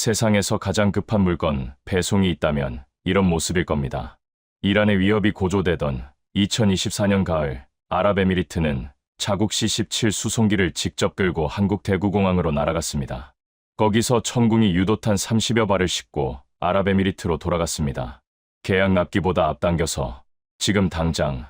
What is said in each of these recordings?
세상에서 가장 급한 물건, 배송이 있다면 이런 모습일 겁니다. 이란의 위협이 고조되던 2024년 가을, 아랍에미리트는 자국 C-17 수송기를 직접 끌고 한국 대구공항으로 날아갔습니다. 거기서 천궁이 유도탄 30여 발을 싣고 아랍에미리트로 돌아갔습니다. 계약 납기보다 앞당겨서 지금 당장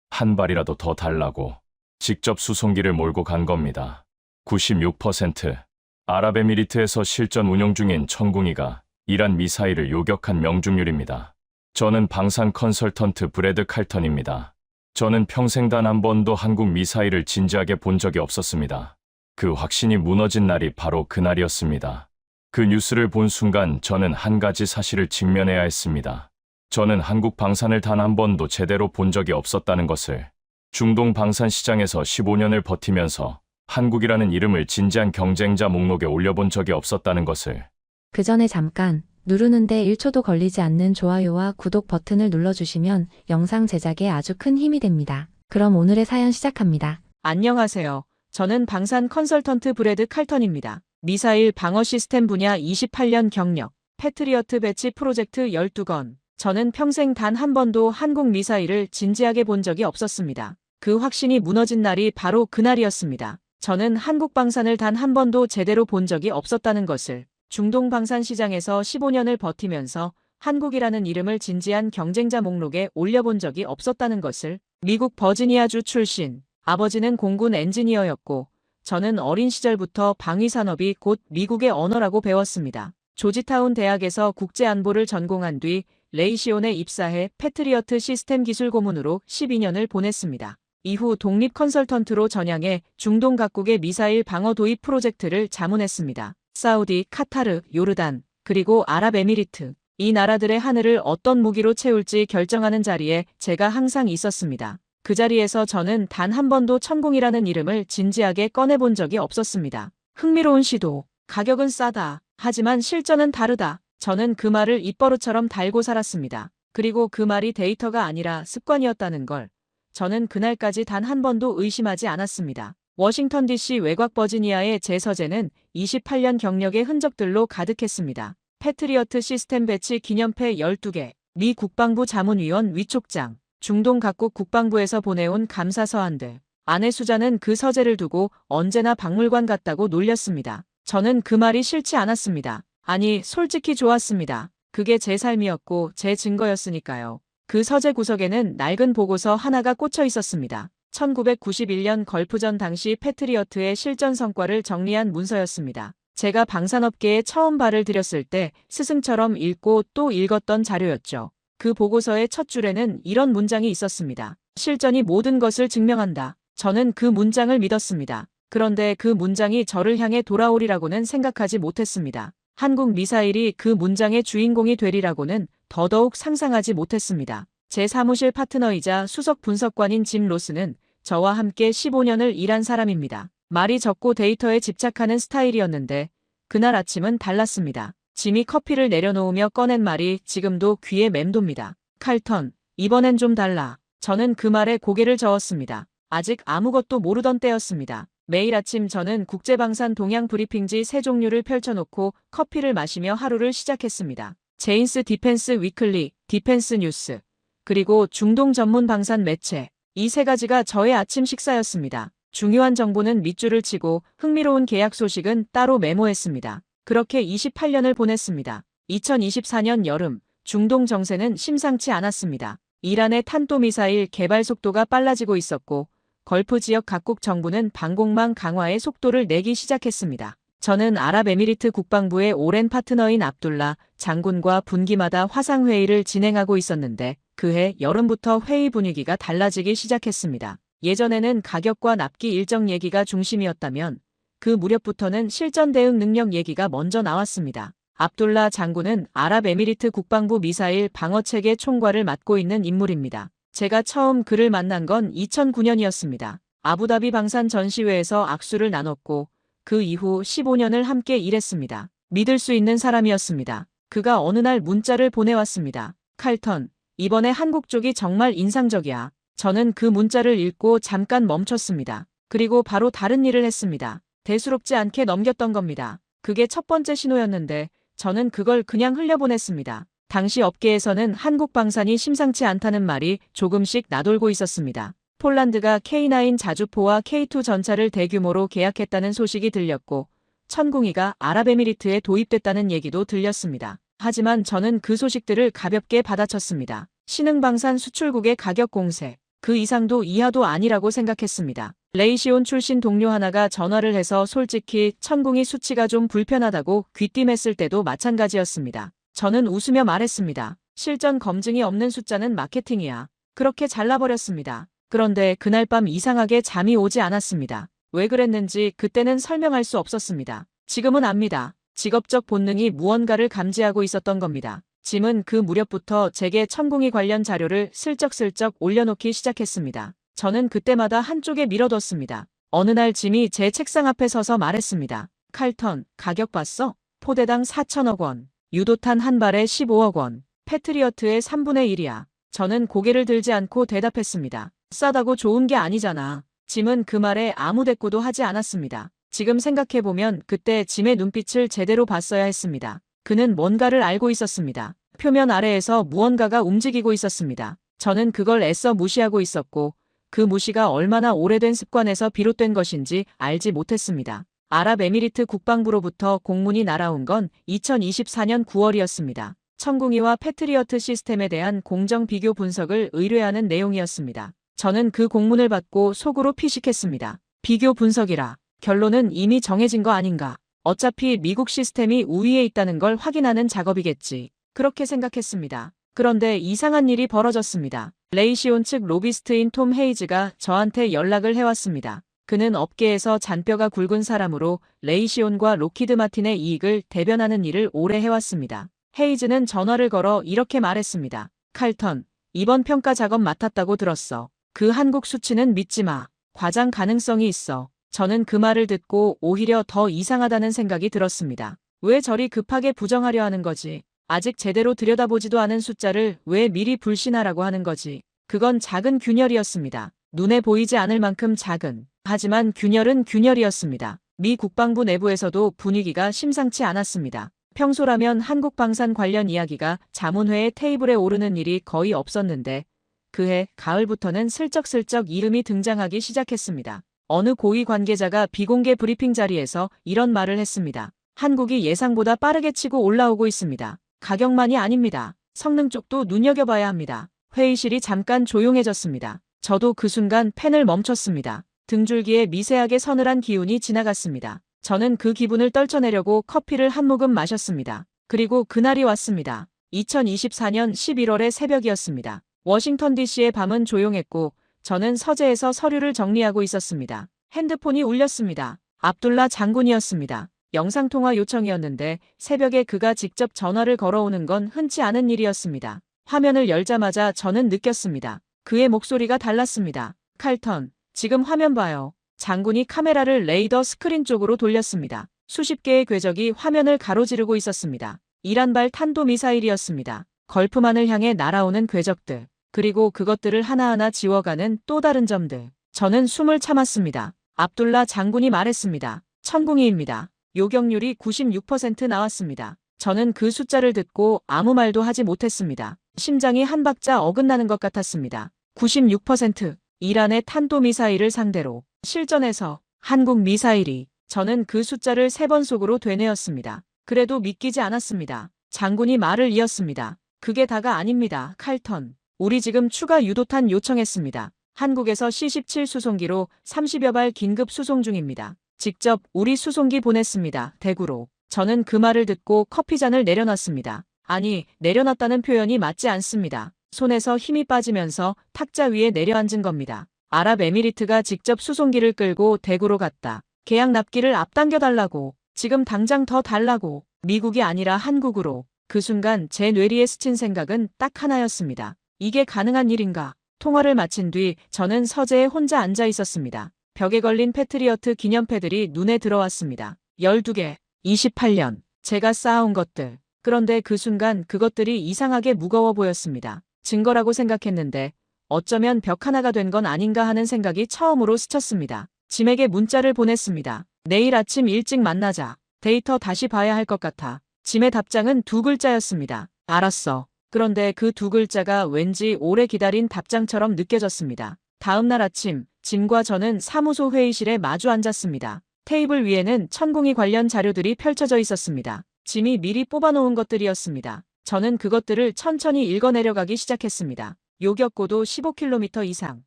한 발이라도 더 달라고 직접 수송기를 몰고 간 겁니다. 96% 아랍에미리트에서 실전 운용 중인 천궁이가 이란 미사일을 요격한 명중률입니다. 저는 방산 컨설턴트 브래드 칼턴입니다. 저는 평생 단 한 번도 한국 미사일을 진지하게 본 적이 없었습니다. 그 확신이 무너진 날이 바로 그날이었습니다. 그 뉴스를 본 순간 저는 한 가지 사실을 직면해야 했습니다. 저는 한국 방산을 단 한 번도 제대로 본 적이 없었다는 것을, 중동 방산 시장에서 15년을 버티면서 한국이라는 이름을 진지한 경쟁자 목록에 올려본 적이 없었다는 것을. 그 전에 잠깐 누르는데 1초도 걸리지 않는 좋아요와 구독 버튼을 눌러주시면 영상 제작에 아주 큰 힘이 됩니다. 그럼 오늘의 사연 시작합니다. 안녕하세요. 저는 방산 컨설턴트 브래드 칼턴입니다. 미사일 방어 시스템 분야 28년 경력, 패트리어트 배치 프로젝트 12건. 저는 평생 단 한 번도 한국 미사일을 진지하게 본 적이 없었습니다. 그 확신이 무너진 날이 바로 그날이었습니다. 저는 한국 방산을 단 한 번도 제대로 본 적이 없었다는 것을, 중동 방산 시장에서 15년을 버티면서 한국이라는 이름을 진지한 경쟁자 목록에 올려본 적이 없었다는 것을, 미국 버지니아주 출신, 아버지는 공군 엔지니어였고, 저는 어린 시절부터 방위산업이 곧 미국의 언어라고 배웠습니다. 조지타운 대학에서 국제안보를 전공한 뒤 레이시온에 입사해 패트리어트 시스템 기술 고문으로 12년을 보냈습니다. 이후 독립 컨설턴트로 전향해 중동 각국의 미사일 방어 도입 프로젝트를 자문했습니다. 사우디, 카타르, 요르단, 그리고 아랍에미리트. 이 나라들의 하늘을 어떤 무기로 채울지 결정하는 자리에 제가 항상 있었습니다. 그 자리에서 저는 단 한 번도 천궁이라는 이름을 진지하게 꺼내본 적이 없었습니다. 흥미로운 시도, 가격은 싸다. 하지만 실전은 다르다. 저는 그 말을 입버릇처럼 달고 살았습니다. 그리고 그 말이 데이터가 아니라 습관이었다는 걸 저는 그날까지 단 한 번도 의심하지 않았습니다. 워싱턴 DC 외곽 버지니아의 제 서재는 28년 경력의 흔적들로 가득했습니다. 패트리어트 시스템 배치 기념패 12개, 미 국방부 자문위원 위촉장, 중동 각국 국방부에서 보내온 감사 서한들. 아내 수자는 그 서재를 두고 언제나 박물관 같다고 놀렸습니다. 저는 그 말이 싫지 않았습니다. 아니, 솔직히 좋았습니다. 그게 제 삶이었고 제 증거였으니까요. 그 서재 구석에는 낡은 보고서 하나가 꽂혀 있었습니다. 1991년 걸프전 당시 패트리어트의 실전 성과를 정리한 문서였습니다. 제가 방산업계에 처음 발을 들였을 때 스승처럼 읽고 또 읽었던 자료였죠. 그 보고서의 첫 줄에는 이런 문장이 있었습니다. 실전이 모든 것을 증명한다. 저는 그 문장을 믿었습니다. 그런데 그 문장이 저를 향해 돌아오리라고는 생각하지 못했습니다. 한국 미사일이 그 문장의 주인공이 되리라고는 더더욱 상상하지 못했습니다. 제 사무실 파트너이자 수석 분석관인 짐 로스는 저와 함께 15년을 일한 사람입니다. 말이 적고 데이터에 집착하는 스타일이었는데 그날 아침은 달랐습니다. 짐이 커피를 내려놓으며 꺼낸 말이 지금도 귀에 맴돕니다. 칼턴, 이번엔 좀 달라. 저는 그 말에 고개를 저었습니다. 아직 아무것도 모르던 때였습니다. 매일 아침 저는 국제방산 동향 브리핑지 세 종류를 펼쳐놓고 커피를 마시며 하루를 시작했습니다. 제인스 디펜스 위클리, 디펜스 뉴스, 그리고 중동 전문 방산 매체. 이 세 가지가 저의 아침 식사였습니다. 중요한 정보는 밑줄을 치고 흥미로운 계약 소식은 따로 메모했습니다. 그렇게 28년을 보냈습니다. 2024년 여름, 중동 정세는 심상치 않았습니다. 이란의 탄도미사일 개발 속도가 빨라지고 있었고 걸프 지역 각국 정부는 방공망 강화에 속도를 내기 시작했습니다. 저는 아랍에미리트 국방부의 오랜 파트너인 압둘라 장군과 분기마다 화상회의를 진행하고 있었는데 그해 여름부터 회의 분위기가 달라지기 시작했습니다. 예전에는 가격과 납기 일정 얘기가 중심이었다면 그 무렵부터는 실전 대응 능력 얘기가 먼저 나왔습니다. 압둘라 장군은 아랍에미리트 국방부 미사일 방어체계 총괄을 맡고 있는 인물입니다. 제가 처음 그를 만난 건 2009년이었습니다. 아부다비 방산 전시회에서 악수를 나눴고 그 이후 15년을 함께 일했습니다. 믿을 수 있는 사람이었습니다. 그가 어느 날 문자를 보내왔습니다. 칼턴, 이번에 한국 쪽이 정말 인상적이야. 저는 그 문자를 읽고 잠깐 멈췄습니다. 그리고 바로 다른 일을 했습니다. 대수롭지 않게 넘겼던 겁니다. 그게 첫 번째 신호였는데 저는 그걸 그냥 흘려보냈습니다. 당시 업계에서는 한국 방산이 심상치 않다는 말이 조금씩 나돌고 있었습니다. 폴란드가 K9 자주포와 K2 전차를 대규모로 계약했다는 소식이 들렸고 천궁이가 아랍에미리트에 도입됐다는 얘기도 들렸습니다. 하지만 저는 그 소식들을 가볍게 받아쳤습니다. 신흥방산 수출국의 가격 공세, 그 이상도 이하도 아니라고 생각했습니다. 레이시온 출신 동료 하나가 전화를 해서 솔직히 천궁이 수치가 좀 불편하다고 귀띔했을 때도 마찬가지였습니다. 저는 웃으며 말했습니다. 실전 검증이 없는 숫자는 마케팅이야. 그렇게 잘라버렸습니다. 그런데 그날 밤 이상하게 잠이 오지 않았습니다. 왜 그랬는지 그때는 설명할 수 없었습니다. 지금은 압니다. 직업적 본능이 무언가를 감지하고 있었던 겁니다. 짐은 그 무렵부터 제게 천궁이 관련 자료를 슬쩍슬쩍 올려놓기 시작했습니다. 저는 그때마다 한쪽에 밀어뒀습니다. 어느 날 짐이 제 책상 앞에 서서 말했습니다. 칼턴, 가격 봤어? 포대당 4천억 원, 유도탄 한 발에 15억 원, 패트리어트의 3분의 1이야. 저는 고개를 들지 않고 대답했습니다. 싸다고 좋은 게 아니잖아. 짐은 그 말에 아무 대꾸도 하지 않았습니다. 지금 생각해보면 그때 짐의 눈빛을 제대로 봤어야 했습니다. 그는 뭔가를 알고 있었습니다. 표면 아래에서 무언가가 움직이고 있었습니다. 저는 그걸 애써 무시하고 있었고 그 무시가 얼마나 오래된 습관에서 비롯된 것인지 알지 못했습니다. 아랍에미리트 국방부로부터 공문이 날아온 건 2024년 9월이었습니다. 천궁이와 패트리어트 시스템에 대한 공정 비교 분석을 의뢰하는 내용이었습니다. 저는 그 공문을 받고 속으로 피식했습니다. 비교 분석이라. 결론은 이미 정해진 거 아닌가. 어차피 미국 시스템이 우위에 있다는 걸 확인하는 작업이겠지. 그렇게 생각했습니다. 그런데 이상한 일이 벌어졌습니다. 레이시온 측 로비스트인 톰 헤이즈가 저한테 연락을 해왔습니다. 그는 업계에서 잔뼈가 굵은 사람으로 레이시온과 로키드 마틴의 이익을 대변하는 일을 오래 해왔습니다. 헤이즈는 전화를 걸어 이렇게 말했습니다. 칼턴, 이번 평가 작업 맡았다고 들었어. 그 한국 수치는 믿지 마. 과장 가능성이 있어. 저는 그 말을 듣고 오히려 더 이상하다는 생각이 들었습니다. 왜 저리 급하게 부정하려 하는 거지? 아직 제대로 들여다보지도 않은 숫자를 왜 미리 불신하라고 하는 거지? 그건 작은 균열이었습니다. 눈에 보이지 않을 만큼 작은. 하지만 균열은 균열이었습니다. 미 국방부 내부에서도 분위기가 심상치 않았습니다. 평소라면 한국 방산 관련 이야기가 자문회의 테이블에 오르는 일이 거의 없었는데 그해 가을부터는 슬쩍슬쩍 이름이 등장하기 시작했습니다. 어느 고위 관계자가 비공개 브리핑 자리에서 이런 말을 했습니다. 한국이 예상보다 빠르게 치고 올라오고 있습니다. 가격만이 아닙니다. 성능 쪽도 눈여겨봐야 합니다. 회의실이 잠깐 조용해졌습니다. 저도 그 순간 펜을 멈췄습니다. 등줄기에 미세하게 서늘한 기운이 지나갔습니다. 저는 그 기분을 떨쳐내려고 커피를 한 모금 마셨습니다. 그리고 그날이 왔습니다. 2024년 11월의 새벽이었습니다. 워싱턴 DC의 밤은 조용했고 저는 서재에서 서류를 정리하고 있었습니다. 핸드폰이 울렸습니다. 압둘라 장군이었습니다. 영상통화 요청이었는데 새벽에 그가 직접 전화를 걸어오는 건 흔치 않은 일이었습니다. 화면을 열자마자 저는 느꼈습니다. 그의 목소리가 달랐습니다. 칼턴, 지금 화면 봐요. 장군이 카메라를 레이더 스크린 쪽으로 돌렸습니다. 수십 개의 궤적이 화면을 가로지르고 있었습니다. 이란발 탄도미사일이었습니다. 걸프만을 향해 날아오는 궤적들, 그리고 그것들을 하나하나 지워가는 또 다른 점들. 저는 숨을 참았습니다. 압둘라 장군이 말했습니다. 천궁이입니다. 요격률이 96% 나왔습니다. 저는 그 숫자를 듣고 아무 말도 하지 못했습니다. 심장이 한 박자 어긋나는 것 같았습니다. 96%. 이란의 탄도미사일을 상대로 실전에서 한국 미사일이. 저는 그 숫자를 3번 속으로 되뇌었습니다. 그래도 믿기지 않았습니다. 장군이 말을 이었습니다. 그게 다가 아닙니다. 칼턴. 우리 지금 추가 유도탄 요청했습니다. 한국에서 C-17 수송기로 30여 발 긴급 수송 중입니다. 직접 우리 수송기 보냈습니다. 대구로. 저는 그 말을 듣고 커피잔을 내려놨습니다. 아니, 내려놨다는 표현이 맞지 않습니다. 손에서 힘이 빠지면서 탁자 위에 내려앉은 겁니다. 아랍에미리트가 직접 수송기를 끌고 대구로 갔다. 계약 납기를 앞당겨달라고. 지금 당장 더 달라고. 미국이 아니라 한국으로. 그 순간 제 뇌리에 스친 생각은 딱 하나였습니다. 이게 가능한 일인가? 통화를 마친 뒤 저는 서재에 혼자 앉아 있었습니다. 벽에 걸린 패트리어트 기념패들이 눈에 들어왔습니다. 12개. 28년. 제가 쌓아온 것들. 그런데 그 순간 그것들이 이상하게 무거워 보였습니다. 증거라고 생각했는데 어쩌면 벽 하나가 된 건 아닌가 하는 생각이 처음으로 스쳤습니다. 짐에게 문자를 보냈습니다. 내일 아침 일찍 만나자. 데이터 다시 봐야 할 것 같아. 짐의 답장은 두 글자였습니다. 알았어. 그런데 그 두 글자가 왠지 오래 기다린 답장처럼 느껴졌습니다. 다음 날 아침, 짐과 저는 사무소 회의실에 마주 앉았습니다. 테이블 위에는 천공이 관련 자료들이 펼쳐져 있었습니다. 짐이 미리 뽑아놓은 것들이었습니다. 저는 그것들을 천천히 읽어내려가기 시작했습니다. 요격고도 15km 이상,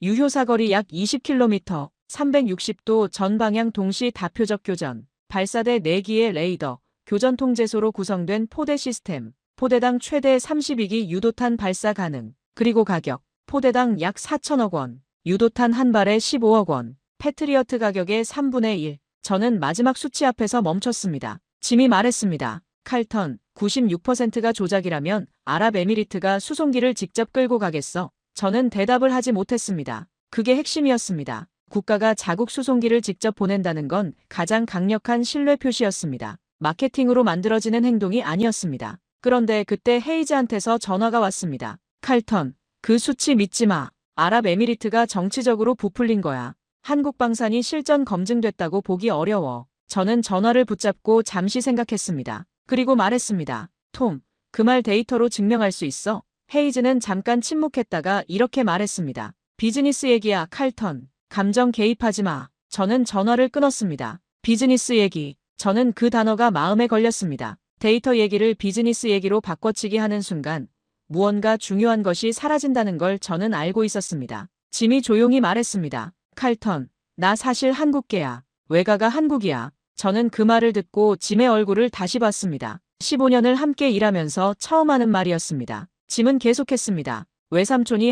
유효사거리 약 20km, 360도 전방향 동시 다표적 교전, 발사대 4기의 레이더, 교전 통제소로 구성된 포대 시스템, 포대당 최대 32기 유도탄 발사 가능, 그리고 가격, 포대당 약 4천억 원, 유도탄 한 발에 15억 원, 패트리어트 가격의 3분의 1. 저는 마지막 수치 앞에서 멈췄습니다. 짐이 말했습니다. 칼턴, 96%가 조작이라면 아랍에미리트가 수송기를 직접 끌고 가겠어. 저는 대답을 하지 못했습니다. 그게 핵심이었습니다. 국가가 자국 수송기를 직접 보낸다는 건 가장 강력한 신뢰 표시였습니다. 마케팅으로 만들어지는 행동이 아니었습니다. 그런데 그때 헤이즈한테서 전화가 왔습니다. 칼턴, 그 수치 믿지 마. 아랍에미리트가 정치적으로 부풀린 거야. 한국 방산이 실전 검증됐다고 보기 어려워. 저는 전화를 붙잡고 잠시 생각했습니다. 그리고 말했습니다. 톰, 그 말 데이터로 증명할 수 있어? 헤이즈는 잠깐 침묵했다가 이렇게 말했습니다. 비즈니스 얘기야, 칼턴. 감정 개입하지 마. 저는 전화를 끊었습니다. 비즈니스 얘기. 저는 그 단어가 마음에 걸렸습니다. 데이터 얘기를 비즈니스 얘기로 바꿔치기 하는 순간 무언가 중요한 것이 사라진다는 걸 저는 알고 있었습니다. 짐이 조용히 말했습니다. 칼턴, 나 사실 한국계야. 외가가 한국이야. 저는 그 말을 듣고 짐의 얼굴을 다시 봤습니다. 15년을 함께 일하면서 처음 하는 말이었습니다. 짐은 계속했습니다. 외삼촌이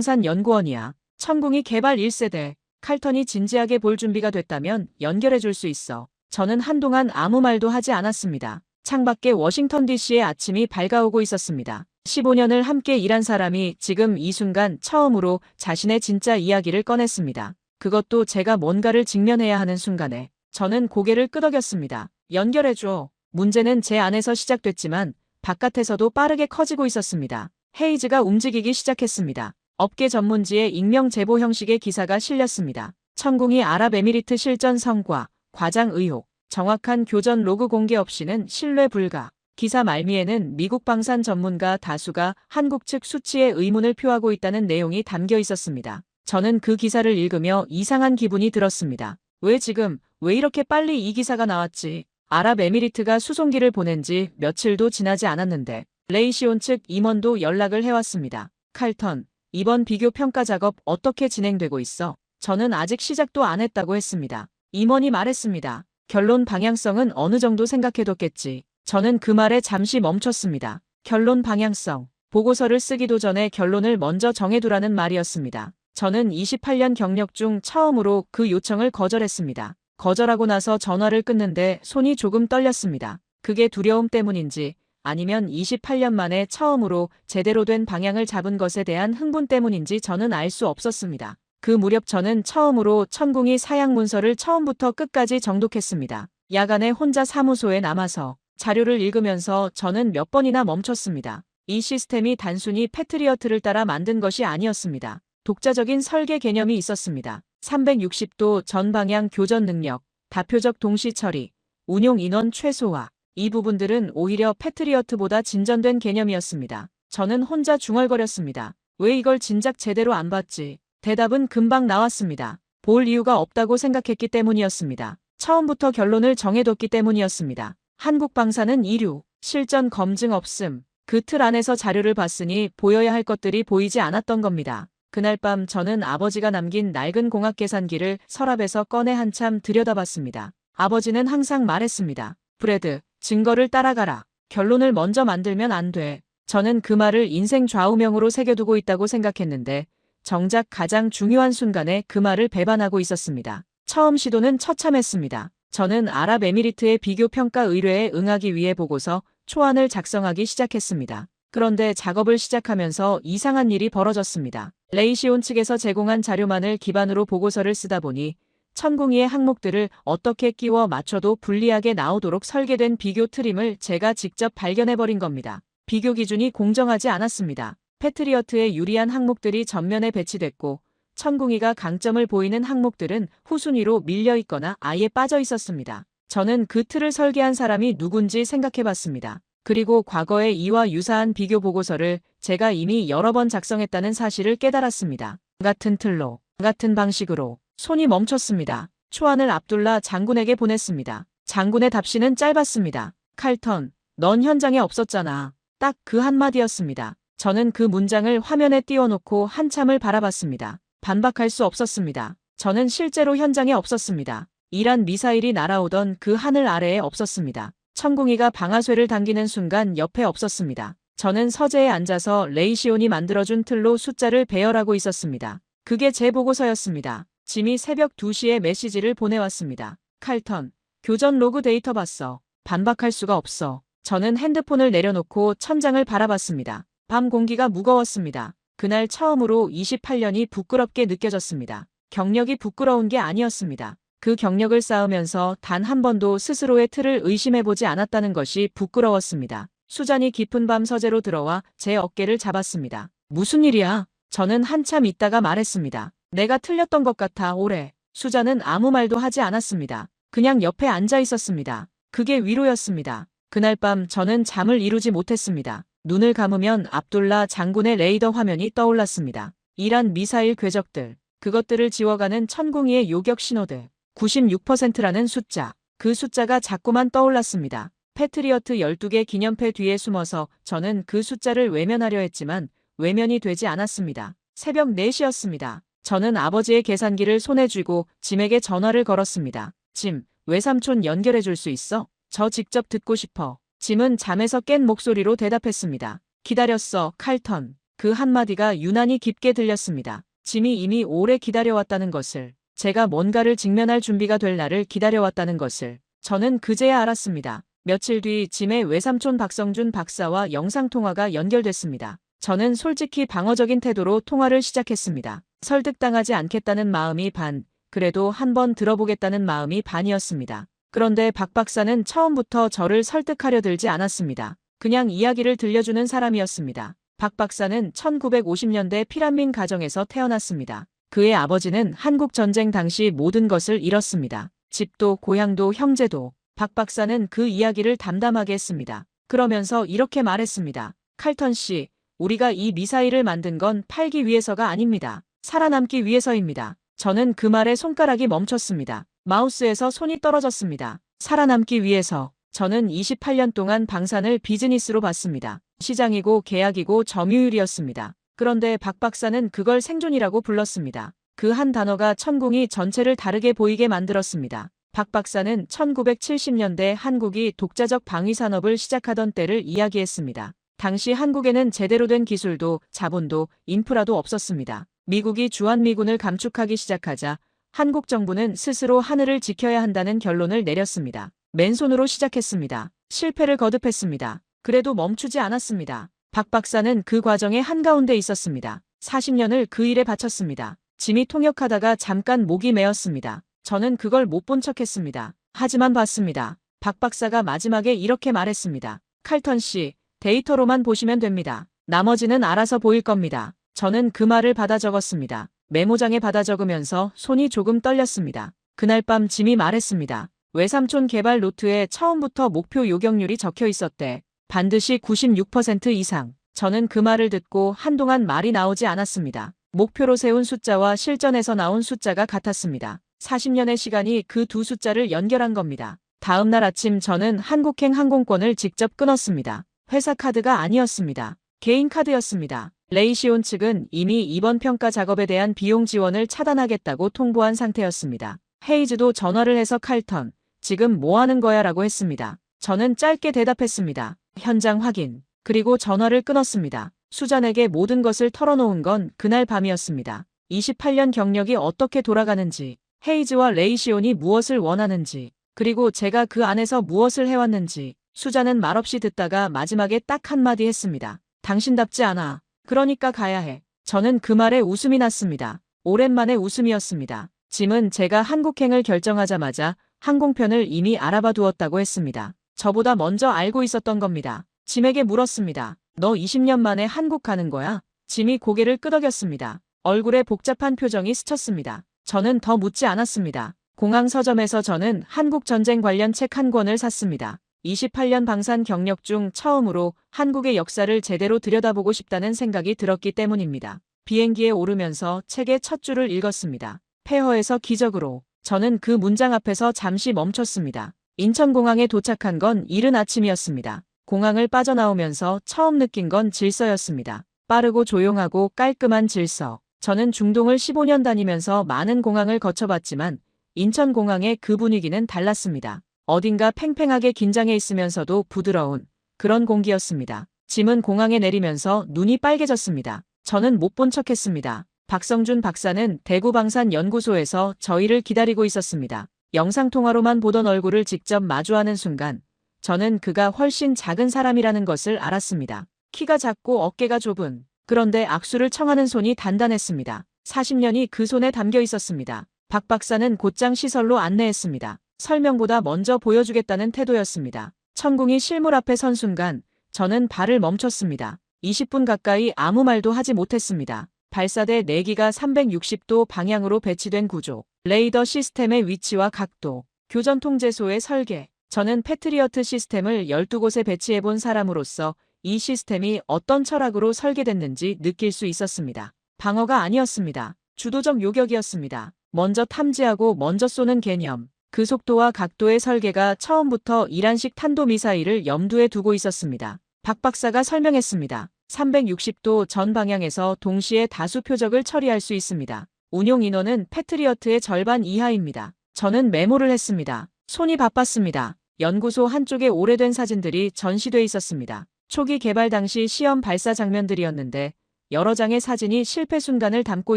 한국방산연구원이야. 천공이 개발 1세대. 칼턴이 진지하게 볼 준비가 됐다면 연결해 줄 수 있어. 저는 한동안 아무 말도 하지 않았습니다. 창밖에 워싱턴 DC의 아침이 밝아오고 있었습니다. 15년을 함께 일한 사람이 지금 이 순간 처음으로 자신의 진짜 이야기를 꺼냈습니다. 그것도 제가 뭔가를 직면해야 하는 순간에 저는 고개를 끄덕였습니다. 연결해줘. 문제는 제 안에서 시작됐지만 바깥에서도 빠르게 커지고 있었습니다. 헤이즈가 움직이기 시작했습니다. 업계 전문지에 익명 제보 형식의 기사가 실렸습니다. 천공이 아랍에미리트 실전 성과, 과장 의혹, 정확한 교전 로그 공개 없이는 신뢰 불가. 기사 말미에는 미국 방산 전문가 다수가 한국 측 수치에 의문을 표하고 있다는 내용이 담겨 있었습니다. 저는 그 기사를 읽으며 이상한 기분이 들었습니다. 왜 지금, 왜 이렇게 빨리 이 기사가 나왔지? 아랍에미리트가 수송기를 보낸 지 며칠도 지나지 않았는데 레이시온 측 임원도 연락을 해왔습니다. 칼턴, 이번 비교 평가 작업 어떻게 진행되고 있어? 저는 아직 시작도 안 했다고 했습니다. 임원이 말했습니다. 결론 방향성은 어느 정도 생각해뒀겠지. 저는 그 말에 잠시 멈췄습니다. 결론 방향성. 보고서를 쓰기도 전에 결론을 먼저 정해두라는 말이었습니다. 저는 28년 경력 중 처음으로 그 요청을 거절했습니다. 거절하고 나서 전화를 끊는데 손이 조금 떨렸습니다. 그게 두려움 때문인지 아니면 28년 만에 처음으로 제대로 된 방향을 잡은 것에 대한 흥분 때문인지 저는 알 수 없었습니다. 그 무렵 저는 처음으로 천공이 사양 문서를 처음부터 끝까지 정독했습니다. 야간에 혼자 사무소에 남아서 자료를 읽으면서 저는 몇 번이나 멈췄습니다. 이 시스템이 단순히 패트리어트를 따라 만든 것이 아니었습니다. 독자적인 설계 개념이 있었습니다. 360도 전방향 교전 능력, 다표적 동시 처리, 운용 인원 최소화. 이 부분들은 오히려 패트리어트보다 진전된 개념이었습니다. 저는 혼자 중얼거렸습니다. 왜 이걸 진작 제대로 안 봤지? 대답은 금방 나왔습니다. 볼 이유가 없다고 생각했기 때문이었습니다. 처음부터 결론을 정해뒀기 때문이었습니다. 한국 방사는 이류, 실전 검증 없음. 그 틀 안에서 자료를 봤으니 보여야 할 것들이 보이지 않았던 겁니다. 그날 밤 저는 아버지가 남긴 낡은 공학 계산기를 서랍에서 꺼내 한참 들여다봤습니다. 아버지는 항상 말했습니다. 브래드, 증거를 따라가라. 결론을 먼저 만들면 안 돼. 저는 그 말을 인생 좌우명으로 새겨두고 있다고 생각했는데 정작 가장 중요한 순간에 그 말을 배반하고 있었습니다. 처음 시도는 처참했습니다. 저는 아랍에미리트의 비교평가 의뢰에 응하기 위해 보고서 초안을 작성하기 시작했습니다. 그런데 작업을 시작하면서 이상한 일이 벌어졌습니다. 레이시온 측에서 제공한 자료만을 기반으로 보고서를 쓰다 보니 천공이의 항목들을 어떻게 끼워 맞춰도 불리하게 나오도록 설계된 비교 트림을 제가 직접 발견해버린 겁니다. 비교 기준이 공정하지 않았습니다. 패트리어트에 유리한 항목들이 전면에 배치됐고 천공이가 강점을 보이는 항목들은 후순위로 밀려 있거나 아예 빠져 있었습니다. 저는 그 틀을 설계한 사람이 누군지 생각해봤습니다. 그리고 과거의 이와 유사한 비교 보고서를 제가 이미 여러 번 작성했다는 사실을 깨달았습니다. 같은 틀로, 같은 방식으로 손이 멈췄습니다. 초안을 압둘라 장군에게 보냈습니다. 장군의 답신은 짧았습니다. 칼턴, 넌 현장에 없었잖아. 딱 그 한마디였습니다. 저는 그 문장을 화면에 띄워놓고 한참을 바라봤습니다. 반박할 수 없었습니다. 저는 실제로 현장에 없었습니다. 이란 미사일이 날아오던 그 하늘 아래에 없었습니다. 천궁이가 방아쇠를 당기는 순간 옆에 없었습니다. 저는 서재에 앉아서 레이시온이 만들어준 틀로 숫자를 배열하고 있었습니다. 그게 제 보고서였습니다. 짐이 새벽 2시에 메시지를 보내왔습니다. 칼턴, 교전 로그 데이터 봤어. 반박할 수가 없어. 저는 핸드폰을 내려놓고 천장을 바라봤습니다. 밤 공기가 무거웠습니다. 그날 처음으로 28년이 부끄럽게 느껴졌습니다. 경력이 부끄러운 게 아니었습니다. 그 경력을 쌓으면서 단 한 번도 스스로의 틀을 의심해보지 않았다는 것이 부끄러웠습니다. 수잔이 깊은 밤 서재로 들어와 제 어깨를 잡았습니다. 무슨 일이야? 저는 한참 있다가 말했습니다. 내가 틀렸던 것 같아, 오래. 수잔은 아무 말도 하지 않았습니다. 그냥 옆에 앉아 있었습니다. 그게 위로였습니다. 그날 밤 저는 잠을 이루지 못했습니다. 눈을 감으면 압둘라 장군의 레이더 화면이 떠올랐습니다. 이란 미사일 궤적들, 그것들을 지워가는 천궁이의 요격 신호들, 96%라는 숫자, 그 숫자가 자꾸만 떠올랐습니다. 패트리어트 12개 기념패 뒤에 숨어서 저는 그 숫자를 외면하려 했지만 외면이 되지 않았습니다. 새벽 4시였습니다. 저는 아버지의 계산기를 손에 쥐고 짐에게 전화를 걸었습니다. 짐, 외삼촌 연결해 줄 수 있어? 저 직접 듣고 싶어. 짐은 잠에서 깬 목소리로 대답했습니다. 기다렸어, 칼턴. 그 한마디가 유난히 깊게 들렸습니다. 짐이 이미 오래 기다려왔다는 것을, 제가 뭔가를 직면할 준비가 될 날을 기다려왔다는 것을 저는 그제야 알았습니다. 며칠 뒤 짐의 외삼촌 박성준 박사와 영상통화가 연결됐습니다. 저는 솔직히 방어적인 태도로 통화를 시작했습니다. 설득당하지 않겠다는 마음이 반, 그래도 한번 들어보겠다는 마음이 반이었습니다. 그런데 박 박사는 처음부터 저를 설득하려 들지 않았습니다. 그냥 이야기를 들려주는 사람이었습니다. 박 박사는 1950년대 피란민 가정에서 태어났습니다. 그의 아버지는 한국전쟁 당시 모든 것을 잃었습니다. 집도 고향도 형제도. 박 박사는 그 이야기를 담담하게 했습니다. 그러면서 이렇게 말했습니다. 칼턴 씨, 우리가 이 미사일을 만든 건 팔기 위해서가 아닙니다. 살아남기 위해서입니다. 저는 그 말에 손가락이 멈췄습니다. 마우스에서 손이 떨어졌습니다. 살아남기 위해서. 저는 28년 동안 방산을 비즈니스로 봤습니다. 시장이고 계약이고 점유율이었습니다. 그런데 박 박사는 그걸 생존이라고 불렀습니다. 그 한 단어가 천궁이 전체를 다르게 보이게 만들었습니다. 박 박사는 1970년대 한국이 독자적 방위산업을 시작하던 때를 이야기했습니다. 당시 한국에는 제대로 된 기술도 자본도 인프라도 없었습니다. 미국이 주한미군을 감축하기 시작하자 한국 정부는 스스로 하늘을 지켜야 한다는 결론을 내렸습니다. 맨손으로 시작했습니다. 실패를 거듭했습니다. 그래도 멈추지 않았습니다. 박 박사는 그 과정의 한가운데 있었습니다. 40년을 그 일에 바쳤습니다. 짐이 통역하다가 잠깐 목이 메었습니다. 저는 그걸 못 본 척했습니다. 하지만 봤습니다. 박 박사가 마지막에 이렇게 말했습니다. 칼턴 씨, 데이터로만 보시면 됩니다. 나머지는 알아서 보일 겁니다. 저는 그 말을 받아 적었습니다. 메모장에 받아 적으면서 손이 조금 떨렸습니다. 그날 밤 짐이 말했습니다. 외삼촌 개발 노트에 처음부터 목표 요격률이 적혀 있었대. 반드시 96% 이상. 저는 그 말을 듣고 한동안 말이 나오지 않았습니다. 목표로 세운 숫자와 실전에서 나온 숫자가 같았습니다. 40년의 시간이 그 두 숫자를 연결한 겁니다. 다음 날 아침 저는 한국행 항공권을 직접 끊었습니다. 회사 카드가 아니었습니다. 개인 카드였습니다. 레이시온 측은 이미 이번 평가 작업에 대한 비용 지원을 차단하겠다고 통보한 상태였습니다. 헤이즈도 전화를 해서 칼턴, 지금 뭐 하는 거야 라고 했습니다. 저는 짧게 대답했습니다. 현장 확인. 그리고 전화를 끊었습니다. 수잔에게 모든 것을 털어놓은 건 그날 밤이었습니다. 28년 경력이 어떻게 돌아가는지, 헤이즈와 레이시온이 무엇을 원하는지, 그리고 제가 그 안에서 무엇을 해왔는지. 수잔은 말없이 듣다가 마지막에 딱 한마디 했습니다. 당신답지 않아. 그러니까 가야 해. 저는 그 말에 웃음이 났습니다. 오랜만에 웃음이었습니다. 짐은 제가 한국행을 결정하자마자 항공편을 이미 알아봐 두었다고 했습니다. 저보다 먼저 알고 있었던 겁니다. 짐에게 물었습니다. 너 20년 만에 한국 가는 거야? 짐이 고개를 끄덕였습니다. 얼굴에 복잡한 표정이 스쳤습니다. 저는 더 묻지 않았습니다. 공항 서점에서 저는 한국 전쟁 관련 책 한 권을 샀습니다. 28년 방산 경력 중 처음으로 한국의 역사를 제대로 들여다보고 싶다는 생각이 들었기 때문입니다. 비행기에 오르면서 책의 첫 줄을 읽었습니다. 폐허에서 기적으로. 저는 그 문장 앞에서 잠시 멈췄습니다. 인천공항에 도착한 건 이른 아침이었습니다. 공항을 빠져나오면서 처음 느낀 건 질서였습니다. 빠르고 조용하고 깔끔한 질서. 저는 중동을 15년 다니면서 많은 공항을 거쳐봤지만 인천공항의 그 분위기는 달랐습니다. 어딘가 팽팽하게 긴장해 있으면서도 부드러운 그런 공기였습니다. 짐은 공항에 내리면서 눈이 빨개졌습니다. 저는 못 본 척했습니다. 박성준 박사는 대구방산연구소에서 저희를 기다리고 있었습니다. 영상통화로만 보던 얼굴을 직접 마주하는 순간 저는 그가 훨씬 작은 사람이라는 것을 알았습니다. 키가 작고 어깨가 좁은, 그런데 악수를 청하는 손이 단단했습니다. 40년이 그 손에 담겨 있었습니다. 박 박사는 곧장 시설로 안내했습니다. 설명보다 먼저 보여주겠다는 태도였습니다. 천궁이 실물 앞에 선 순간 저는 발을 멈췄습니다. 20분 가까이 아무 말도 하지 못했습니다. 발사대 4기가 360도 방향으로 배치된 구조, 레이더 시스템의 위치와 각도, 교전 통제소의 설계. 저는 패트리어트 시스템을 12곳에 배치해본 사람으로서 이 시스템이 어떤 철학으로 설계됐는지 느낄 수 있었습니다. 방어가 아니었습니다. 주도적 요격이었습니다. 먼저 탐지하고 먼저 쏘는 개념. 그 속도와 각도의 설계가 처음부터 이란식 탄도미사일을 염두에 두고 있었습니다. 박 박사가 설명했습니다. 360도 전 방향에서 동시에 다수 표적을 처리할 수 있습니다. 운용 인원은 패트리어트의 절반 이하입니다. 저는 메모를 했습니다. 손이 바빴습니다. 연구소 한쪽에 오래된 사진들이 전시돼 있었습니다. 초기 개발 당시 시험 발사 장면들이었는데 여러 장의 사진이 실패 순간을 담고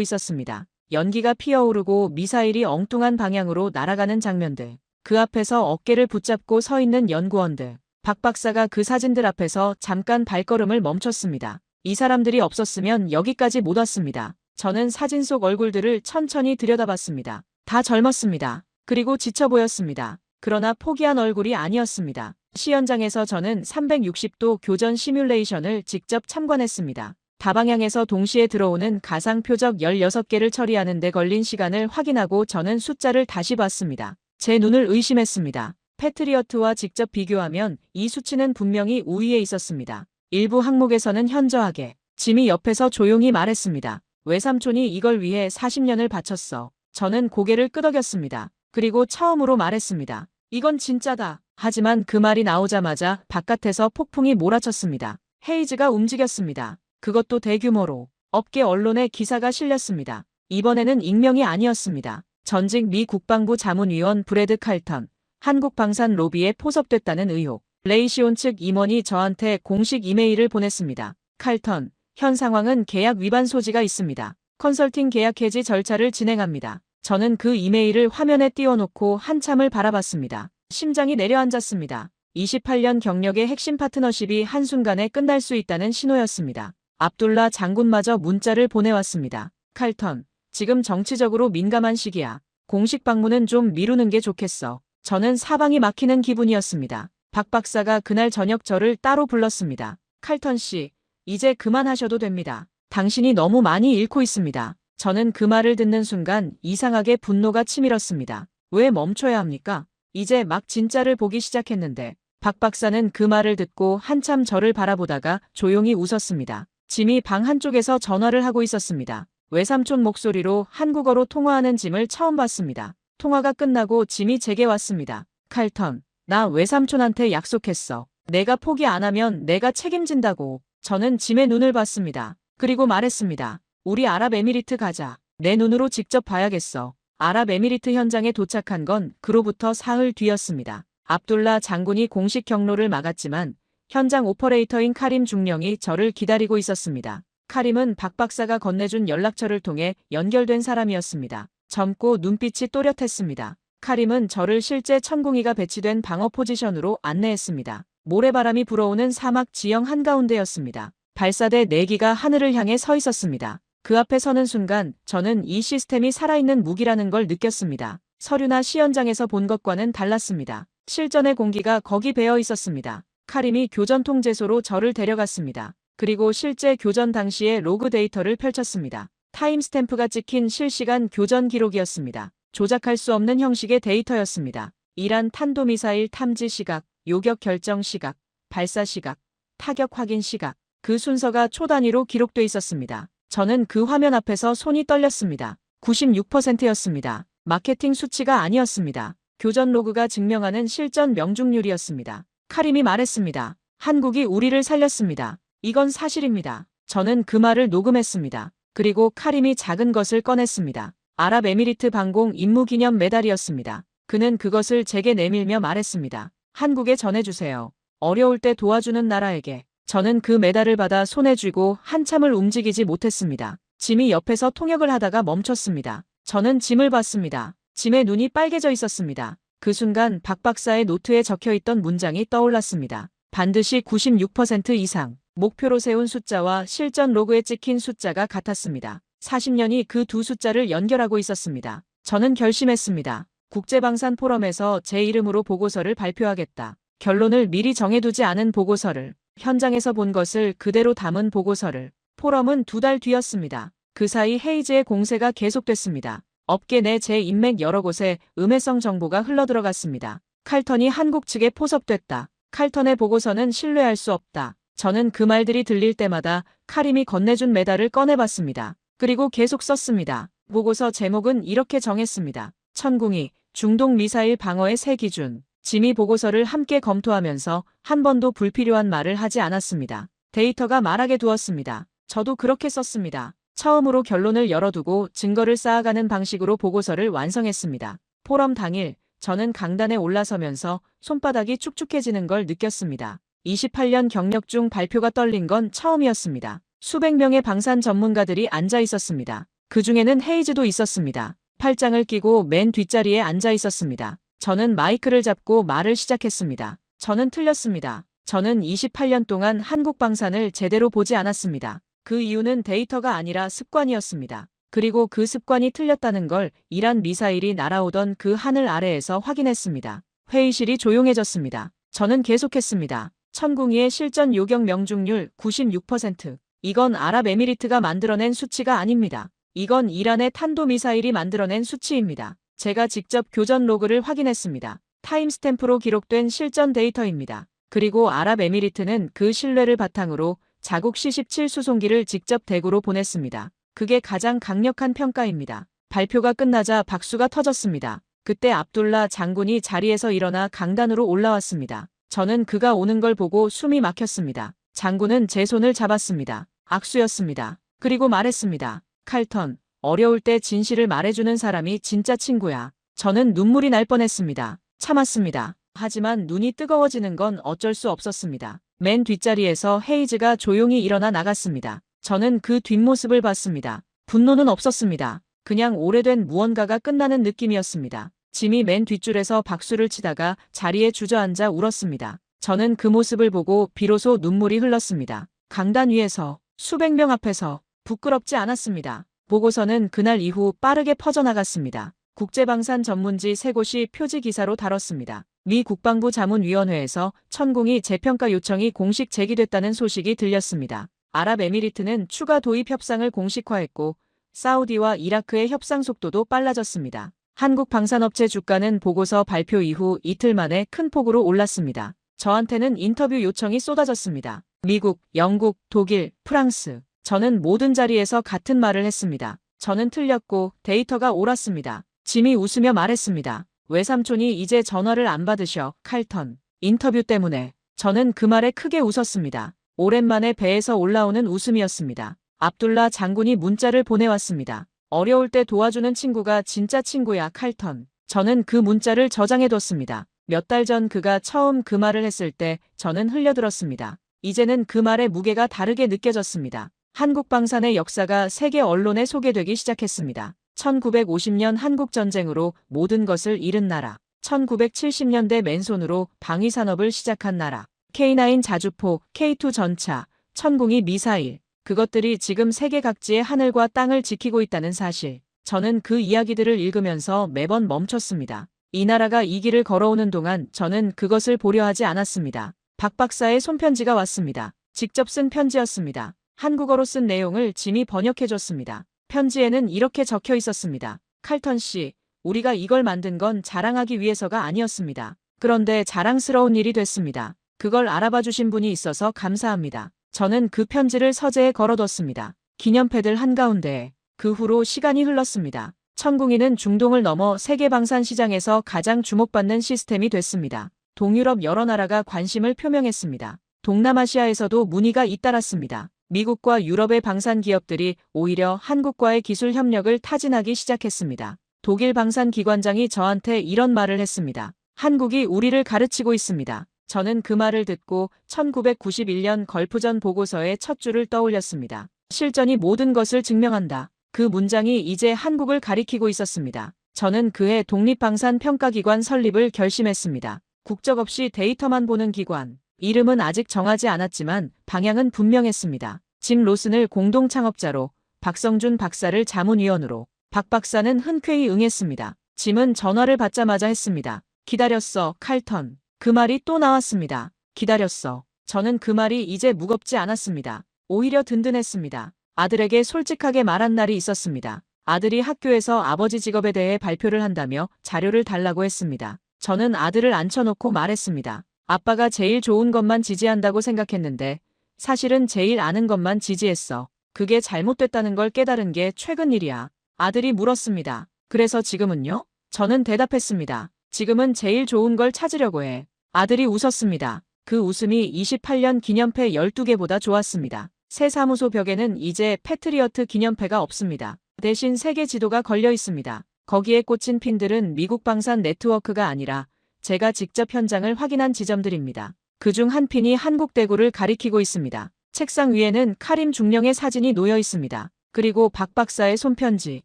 있었습니다. 연기가 피어오르고 미사일이 엉뚱한 방향으로 날아가는 장면들. 그 앞에서 어깨를 붙잡고 서 있는 연구원들. 박 박사가 그 사진들 앞에서 잠깐 발걸음을 멈췄습니다. 이 사람들이 없었으면 여기까지 못 왔습니다. 저는 사진 속 얼굴들을 천천히 들여다봤습니다. 다 젊었습니다. 그리고 지쳐 보였습니다. 그러나 포기한 얼굴이 아니었습니다. 시연장에서 저는 360도 교전 시뮬레이션을 직접 참관했습니다. 다방향에서 동시에 들어오는 가상 표적 16개를 처리하는 데 걸린 시간을 확인하고 저는 숫자를 다시 봤습니다. 제 눈을 의심했습니다. 패트리어트와 직접 비교하면 이 수치는 분명히 우위에 있었습니다. 일부 항목에서는 현저하게. 짐이 옆에서 조용히 말했습니다. 외삼촌이 이걸 위해 40년을 바쳤어. 저는 고개를 끄덕였습니다. 그리고 처음으로 말했습니다. 이건 진짜다. 하지만 그 말이 나오자마자 바깥에서 폭풍이 몰아쳤습니다. 헤이즈가 움직였습니다. 그것도 대규모로. 업계 언론에 기사가 실렸습니다. 이번에는 익명이 아니었습니다. 전직 미 국방부 자문위원 브래드 칼턴, 한국 방산 로비에 포섭됐다는 의혹. 레이시온 측 임원이 저한테 공식 이메일을 보냈습니다. 칼턴, 현 상황은 계약 위반 소지가 있습니다. 컨설팅 계약 해지 절차를 진행합니다. 저는 그 이메일을 화면에 띄워놓고 한참을 바라봤습니다. 심장이 내려앉았습니다. 28년 경력의 핵심 파트너십이 한순간에 끝날 수 있다는 신호였습니다. 압둘라 장군마저 문자를 보내왔습니다. 칼턴, 지금 정치적으로 민감한 시기야. 공식 방문은 좀 미루는 게 좋겠어. 저는 사방이 막히는 기분이었습니다. 박 박사가 그날 저녁 저를 따로 불렀습니다. 칼턴 씨, 이제 그만하셔도 됩니다. 당신이 너무 많이 잃고 있습니다. 저는 그 말을 듣는 순간 이상하게 분노가 치밀었습니다. 왜 멈춰야 합니까? 이제 막 진짜를 보기 시작했는데. 박 박사는 그 말을 듣고 한참 저를 바라보다가 조용히 웃었습니다. 짐이 방 한쪽에서 전화를 하고 있었습니다. 외삼촌 목소리로 한국어로 통화하는 짐을 처음 봤습니다. 통화가 끝나고 짐이 제게 왔습니다. 칼턴, 나 외삼촌한테 약속했어. 내가 포기 안 하면 내가 책임진다고. 저는 짐의 눈을 봤습니다. 그리고 말했습니다. 우리 아랍에미리트 가자. 내 눈으로 직접 봐야겠어. 아랍에미리트 현장에 도착한 건 그로부터 사흘 뒤였습니다. 압둘라 장군이 공식 경로를 막았지만 현장 오퍼레이터인 카림 중령이 저를 기다리고 있었습니다. 카림은 박 박사가 건네준 연락처를 통해 연결된 사람이었습니다. 젊고 눈빛이 또렷했습니다. 카림은 저를 실제 천궁이가 배치된 방어 포지션으로 안내했습니다. 모래바람이 불어오는 사막 지형 한가운데였습니다. 발사대 4기가 하늘을 향해 서 있었습니다. 그 앞에 서는 순간 저는 이 시스템이 살아있는 무기라는 걸 느꼈습니다. 서류나 시연장에서 본 것과는 달랐습니다. 실전의 공기가 거기 배어 있었습니다. 카림이 교전 통제소로 저를 데려갔습니다. 그리고 실제 교전 당시의 로그 데이터를 펼쳤습니다. 타임스탬프가 찍힌 실시간 교전 기록이었습니다. 조작할 수 없는 형식의 데이터였습니다. 이란 탄도미사일 탐지 시각, 요격 결정 시각, 발사 시각, 타격 확인 시각. 그 순서가 초 단위로 기록돼 있었습니다. 저는 그 화면 앞에서 손이 떨렸습니다. 96%였습니다. 마케팅 수치가 아니었습니다. 교전 로그가 증명하는 실전 명중률이었습니다. 카림이 말했습니다. 한국이 우리를 살렸습니다. 이건 사실입니다. 저는 그 말을 녹음했습니다. 그리고 카림이 작은 것을 꺼냈습니다. 아랍에미리트 방공 임무 기념 메달이었습니다. 그는 그것을 제게 내밀며 말했습니다. 한국에 전해주세요. 어려울 때 도와주는 나라에게. 저는 그 메달을 받아 손에 쥐고 한참을 움직이지 못했습니다. 짐이 옆에서 통역을 하다가 멈췄습니다. 저는 짐을 봤습니다. 짐의 눈이 빨개져 있었습니다. 그 순간 박 박사의 노트에 적혀있던 문장이 떠올랐습니다. 반드시 96% 이상. 목표로 세운 숫자와 실전 로그에 찍힌 숫자가 같았습니다. 40년이 그 두 숫자를 연결하고 있었습니다. 저는 결심했습니다. 국제방산 포럼에서 제 이름으로 보고서를 발표하겠다. 결론을 미리 정해두지 않은 보고서를, 현장에서 본 것을 그대로 담은 보고서를. 포럼은 2달 뒤였습니다. 그 사이 헤이즈의 공세가 계속됐습니다. 업계 내 제 인맥 여러 곳에 음해성 정보가 흘러들어갔습니다. 칼턴이 한국 측에 포섭됐다. 칼턴의 보고서는 신뢰할 수 없다. 저는 그 말들이 들릴 때마다 카림이 건네준 메달을 꺼내봤습니다. 그리고 계속 썼습니다. 보고서 제목은 이렇게 정했습니다. 천궁이 중동 미사일 방어의 새 기준. 짐이 보고서를 함께 검토하면서 한 번도 불필요한 말을 하지 않았습니다. 데이터가 말하게 두었습니다. 저도 그렇게 썼습니다. 처음으로 결론을 열어두고 증거를 쌓아가는 방식으로 보고서를 완성했습니다. 포럼 당일 저는 강단에 올라서면서 손바닥이 축축해지는 걸 느꼈습니다. 28년 경력 중 발표가 떨린 건 처음이었습니다. 수백 명의 방산 전문가들이 앉아 있었습니다. 그 중에는 헤이즈도 있었습니다. 팔짱을 끼고 맨 뒷자리에 앉아 있었습니다. 저는 마이크를 잡고 말을 시작했습니다. 저는 틀렸습니다. 저는 28년 동안 한국 방산을 제대로 보지 않았습니다. 그 이유는 데이터가 아니라 습관이었습니다. 그리고 그 습관이 틀렸다는 걸 이란 미사일이 날아오던 그 하늘 아래에서 확인했습니다. 회의실이 조용해졌습니다. 저는 계속했습니다. 천궁이의 실전 요격 명중률 96%. 이건 아랍에미리트가 만들어낸 수치가 아닙니다. 이건 이란의 탄도미사일이 만들어낸 수치입니다. 제가 직접 교전 로그를 확인했습니다. 타임스탬프로 기록된 실전 데이터입니다. 그리고 아랍에미리트는 그 신뢰를 바탕으로 자국 C-17 수송기를 직접 대구로 보냈습니다. 그게 가장 강력한 평가입니다. 발표가 끝나자 박수가 터졌습니다. 그때 압둘라 장군이 자리에서 일어나 강단으로 올라왔습니다. 저는 그가 오는 걸 보고 숨이 막혔습니다. 장군은 제 손을 잡았습니다. 악수였습니다. 그리고 말했습니다. 칼턴, 어려울 때 진실을 말해주는 사람이 진짜 친구야. 저는 눈물이 날 뻔했습니다. 참았습니다. 하지만 눈이 뜨거워지는 건 어쩔 수 없었습니다. 맨 뒷자리에서 헤이즈가 조용히 일어나 나갔습니다. 저는 그 뒷모습을 봤습니다. 분노는 없었습니다. 그냥 오래된 무언가가 끝나는 느낌이었습니다. 짐이 맨 뒷줄에서 박수를 치다가 자리에 주저앉아 울었습니다. 저는 그 모습을 보고 비로소 눈물이 흘렀습니다. 강단 위에서, 수백 명 앞에서, 부끄럽지 않았습니다. 보고서는 그날 이후 빠르게 퍼져나갔습니다. 국제방산 전문지 3곳이 표지 기사로 다뤘습니다. 미 국방부 자문위원회에서 천궁이 재평가 요청이 공식 제기됐다는 소식이 들렸습니다. 아랍에미리트는 추가 도입 협상을 공식화했고 사우디와 이라크의 협상 속도도 빨라졌습니다. 한국 방산업체 주가는 보고서 발표 이후 이틀 만에 큰 폭으로 올랐습니다. 저한테는 인터뷰 요청이 쏟아졌습니다. 미국, 영국, 독일, 프랑스. 저는 모든 자리에서 같은 말을 했습니다. 저는 틀렸고 데이터가 옳았습니다. 짐이 웃으며 말했습니다. 외삼촌이 이제 전화를 안 받으셔, 칼턴. 인터뷰 때문에. 저는 그 말에 크게 웃었습니다. 오랜만에 배에서 올라오는 웃음이었습니다. 압둘라 장군이 문자를 보내왔습니다. 어려울 때 도와주는 친구가 진짜 친구야, 칼턴. 저는 그 문자를 저장해뒀습니다. 몇 달 전 그가 처음 그 말을 했을 때 저는 흘려들었습니다. 이제는 그 말의 무게가 다르게 느껴졌습니다. 한국 방산의 역사가 세계 언론에 소개되기 시작했습니다. 1950년 한국전쟁으로 모든 것을 잃은 나라. 1970년대 맨손으로 방위산업을 시작한 나라. K9 자주포, K2 전차, 천궁이 미사일. 그것들이 지금 세계 각지의 하늘과 땅을 지키고 있다는 사실. 저는 그 이야기들을 읽으면서 매번 멈췄습니다. 이 나라가 이 길을 걸어오는 동안 저는 그것을 보려 하지 않았습니다. 박 박사의 손편지가 왔습니다. 직접 쓴 편지였습니다. 한국어로 쓴 내용을 짐이 번역해줬습니다. 편지에는 이렇게 적혀 있었습니다. 칼턴 씨, 우리가 이걸 만든 건 자랑하기 위해서가 아니었습니다. 그런데 자랑스러운 일이 됐습니다. 그걸 알아봐 주신 분이 있어서 감사합니다. 저는 그 편지를 서재에 걸어뒀습니다. 기념패들 한가운데에. 그 후로 시간이 흘렀습니다. 천궁이는 중동을 넘어 세계 방산 시장에서 가장 주목받는 시스템이 됐습니다. 동유럽 여러 나라가 관심을 표명했습니다. 동남아시아에서도 문의가 잇따랐습니다. 미국과 유럽의 방산 기업들이 오히려 한국과의 기술 협력을 타진하기 시작했습니다. 독일 방산 기관장이 저한테 이런 말을 했습니다. 한국이 우리를 가르치고 있습니다. 저는 그 말을 듣고 1991년 걸프전 보고서의 첫 줄을 떠올렸습니다. 실전이 모든 것을 증명한다. 그 문장이 이제 한국을 가리키고 있었습니다. 저는 그해 독립방산평가기관 설립을 결심했습니다. 국적 없이 데이터만 보는 기관. 이름은 아직 정하지 않았지만 방향은 분명했습니다. 짐 로슨을 공동 창업자로, 박성준 박사를 자문위원으로. 박 박사는 흔쾌히 응했습니다. 짐은 전화를 받자마자 했습니다. 기다렸어, 칼턴. 그 말이 또 나왔습니다. 기다렸어. 저는 그 말이 이제 무겁지 않았습니다. 오히려 든든했습니다. 아들에게 솔직하게 말한 날이 있었습니다. 아들이 학교에서 아버지 직업에 대해 발표를 한다며 자료를 달라고 했습니다. 저는 아들을 앉혀놓고 말했습니다. 아빠가 제일 좋은 것만 지지한다고 생각했는데 사실은 제일 아는 것만 지지했어. 그게 잘못됐다는 걸 깨달은 게 최근 일이야. 아들이 물었습니다. 그래서 지금은요? 저는 대답했습니다. 지금은 제일 좋은 걸 찾으려고 해. 아들이 웃었습니다. 그 웃음이 28년 기념패 12개보다 좋았습니다. 새 사무소 벽에는 이제 패트리어트 기념패가 없습니다. 대신 세계 지도가 걸려 있습니다. 거기에 꽂힌 핀들은 미국 방산 네트워크가 아니라 제가 직접 현장을 확인한 지점들입니다. 그중 한 핀이 한국 대구를 가리키고 있습니다. 책상 위에는 카림 중령의 사진이 놓여 있습니다. 그리고 박 박사의 손편지,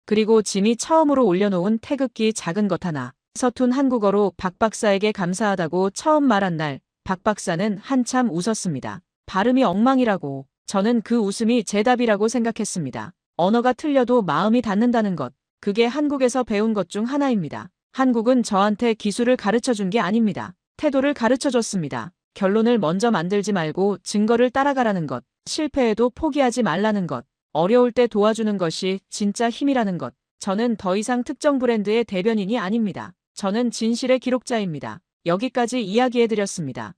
그리고 짐이 처음으로 올려놓은 태극기 작은 것 하나. 서툰 한국어로 박 박사에게 감사하다고 처음 말한 날, 박 박사는 한참 웃었습니다. 발음이 엉망이라고. 저는 그 웃음이 제 답이라고 생각했습니다. 언어가 틀려도 마음이 닿는다는 것. 그게 한국에서 배운 것 중 하나입니다. 한국은 저한테 기술을 가르쳐준 게 아닙니다. 태도를 가르쳐줬습니다. 결론을 먼저 만들지 말고 증거를 따라가라는 것. 실패해도 포기하지 말라는 것. 어려울 때 도와주는 것이 진짜 힘이라는 것. 저는 더 이상 특정 브랜드의 대변인이 아닙니다. 저는 진실의 기록자입니다. 여기까지 이야기해드렸습니다.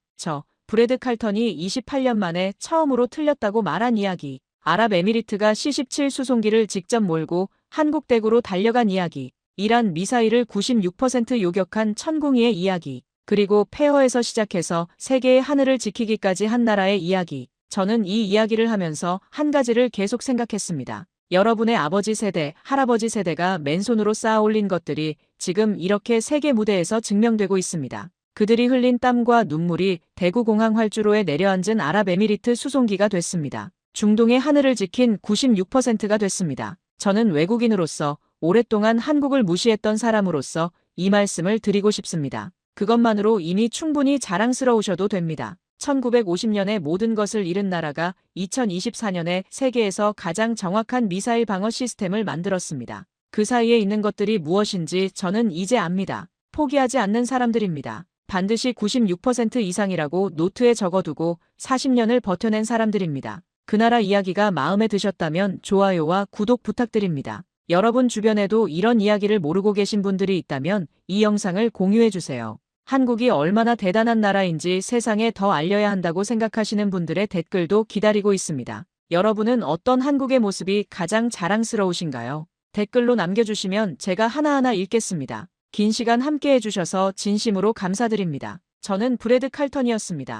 브래드 칼턴이 28년 만에 처음으로 틀렸다고 말한 이야기. 아랍에미리트가 C-17 수송기를 직접 몰고 한국 대구로 달려간 이야기. 이란 미사일을 96% 요격한 천궁이의 이야기. 그리고 폐허에서 시작해서 세계의 하늘을 지키기까지 한 나라의 이야기. 저는 이 이야기를 하면서 한 가지를 계속 생각했습니다. 여러분의 아버지 세대, 할아버지 세대가 맨손으로 쌓아 올린 것들이 지금 이렇게 세계 무대에서 증명되고 있습니다. 그들이 흘린 땀과 눈물이 대구공항 활주로에 내려앉은 아랍에미리트 수송기가 됐습니다. 중동의 하늘을 지킨 96%가 됐습니다. 저는 외국인으로서 오랫동안 한국을 무시했던 사람으로서 이 말씀을 드리고 싶습니다. 그것만으로 이미 충분히 자랑스러우셔도 됩니다. 1950년에 모든 것을 잃은 나라가 2024년에 세계에서 가장 정확한 미사일 방어 시스템을 만들었습니다. 그 사이에 있는 것들이 무엇인지 저는 이제 압니다. 포기하지 않는 사람들입니다. 반드시 96% 이상이라고 노트에 적어두고 40년을 버텨낸 사람들입니다. 그 나라 이야기가 마음에 드셨다면 좋아요와 구독 부탁드립니다. 여러분 주변에도 이런 이야기를 모르고 계신 분들이 있다면 이 영상을 공유해주세요. 한국이 얼마나 대단한 나라인지 세상에 더 알려야 한다고 생각하시는 분들의 댓글도 기다리고 있습니다. 여러분은 어떤 한국의 모습이 가장 자랑스러우신가요? 댓글로 남겨주시면 제가 하나하나 읽겠습니다. 긴 시간 함께 해주셔서 진심으로 감사드립니다. 저는 브래드 칼턴이었습니다.